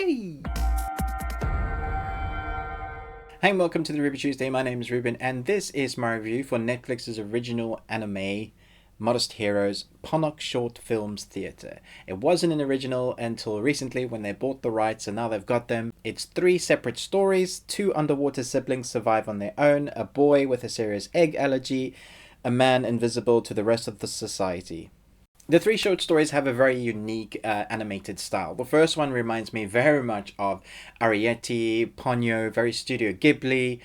Yay! Hi and welcome to the Ruby Tuesday. My name is Ruben and this is my review for Netflix's original anime, Modest Heroes, Ponok Short Films Theatre. It wasn't an original until recently when they bought the rights, and now they've got them. It's 3 separate stories. 2 underwater siblings survive on their own, a boy with a serious egg allergy, a man invisible to the rest of the society. The 3 short stories have a very unique animated style. The first one reminds me very much of Arrietty, Ponyo, very Studio Ghibli,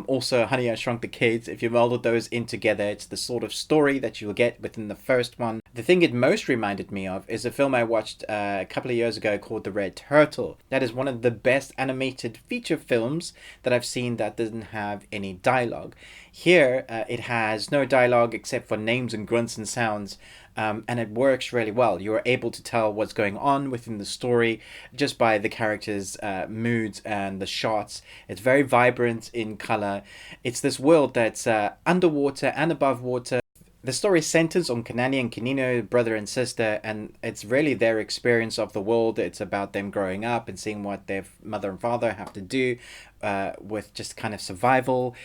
also Honey, I Shrunk the Kids. If you melded those in together, it's the sort of story that you'll get within the first one. The thing it most reminded me of is a film I watched a couple of years ago called The Red Turtle. That is one of the best animated feature films that I've seen that doesn't have any dialogue. Here, it has no dialogue except for names and grunts and sounds. And it works really well. You are able to tell what's going on within the story just by the characters' moods and the shots. It's very vibrant in color. It's this world that's underwater and above water. The story centers on Kanani and Kinino, brother and sister, and it's really their experience of the world. It's about them growing up and seeing what their mother and father have to do with just kind of survival.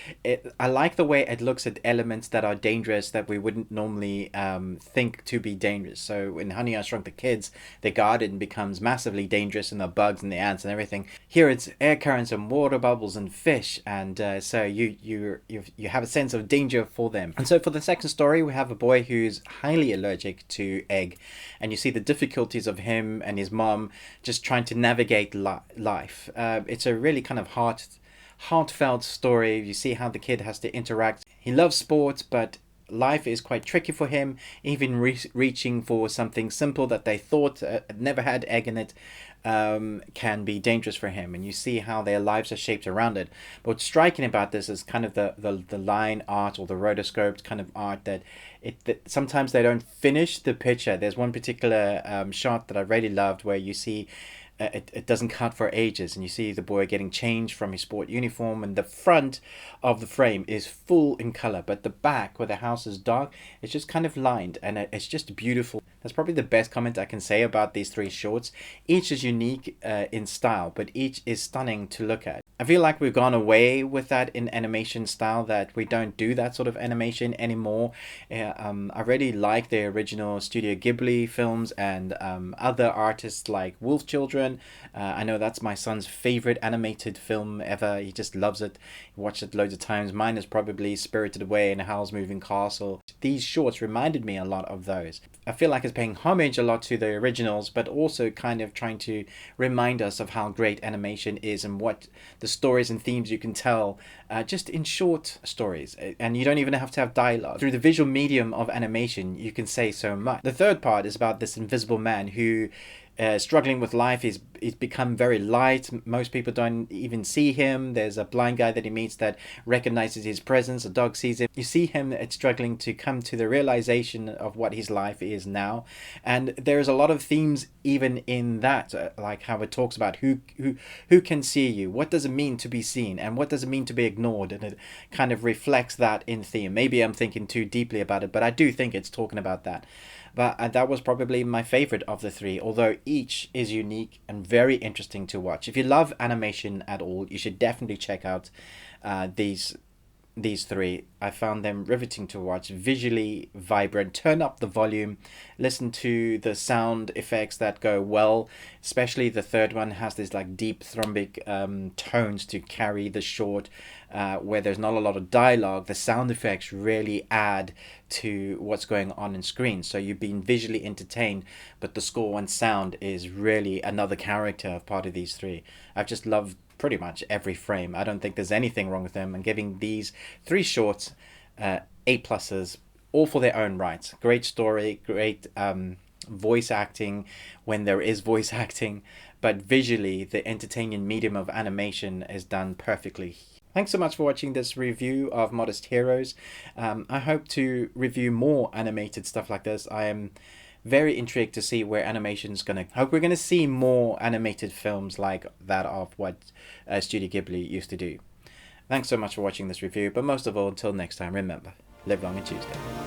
I like the way it looks at elements that are dangerous that we wouldn't normally think to be dangerous. So in Honey, I Shrunk the Kids, the garden becomes massively dangerous and the bugs and the ants and everything. Here it's air currents and water bubbles and fish, and so you have a sense of danger for them. And so for the second story, we have a boy who's highly allergic to egg, and you see the difficulties of him and his mom just trying to navigate life. It's a really kind of heartfelt story. You see how the kid has to interact. He loves sports, but life is quite tricky for him, even reaching for something simple that they thought never had egg in it can be dangerous for him, and you see how their lives are shaped around it. But what's striking about this is kind of the line art or the rotoscoped kind of art that sometimes they don't finish the picture. There's one particular shot that I really loved where you see it doesn't cut for ages, and you see the boy getting changed from his sport uniform, and the front of the frame is full in color, but the back where the house is dark, it's just kind of lined, and it's just beautiful. That's probably the best comment I can say about these 3 shorts. Each is unique in style, but each is stunning to look at. I feel like we've gone away with that in animation style, that we don't do that sort of animation anymore. I really like the original Studio Ghibli films and other artists like Wolf Children. I know that's my son's favorite animated film ever. He just loves it. He watched it loads of times. Mine is probably Spirited Away and Howl's Moving Castle. These shorts reminded me a lot of those. I feel like it's paying homage a lot to the originals, but also kind of trying to remind us of how great animation is and what the stories and themes you can tell just in short stories. And you don't even have to have dialogue. Through the visual medium of animation, you can say so much. The third part is about this invisible man who struggling with life. He's become very light. Most people don't even see him. There's a blind guy that he meets that recognizes his presence. A dog sees him. You see him struggling to come to the realization of what his life is now. And there's a lot of themes even in that, like how it talks about who can see you, what does it mean to be seen, and what does it mean to be ignored, and it kind of reflects that in theme. Maybe I'm thinking too deeply about it, but I do think it's talking about that. But that was probably my favorite of the 3, although each is unique and very interesting to watch. If you love animation at all, you should definitely check out these 3. I found them riveting to watch, visually vibrant. Turn up the volume, listen to the sound effects that go well, especially the third one has this like deep thrombic tones to carry the short, where there's not a lot of dialogue. The sound effects really add to what's going on in screen, so you've been visually entertained, but the score and sound is really another character of part of these 3. I've just loved pretty much every frame. I don't think there's anything wrong with them, and giving these 3 shorts A+, all for their own rights. Great story, great voice acting when there is voice acting, but visually the entertaining medium of animation is done perfectly. Thanks so much for watching this review of Modest Heroes. I hope to review more animated stuff like this. I am very intrigued to see where animation's gonna. Hope we're gonna see more animated films like that of what Studio Ghibli used to do. Thanks so much for watching this review, but most of all, until next time, remember, live long and Tuesday.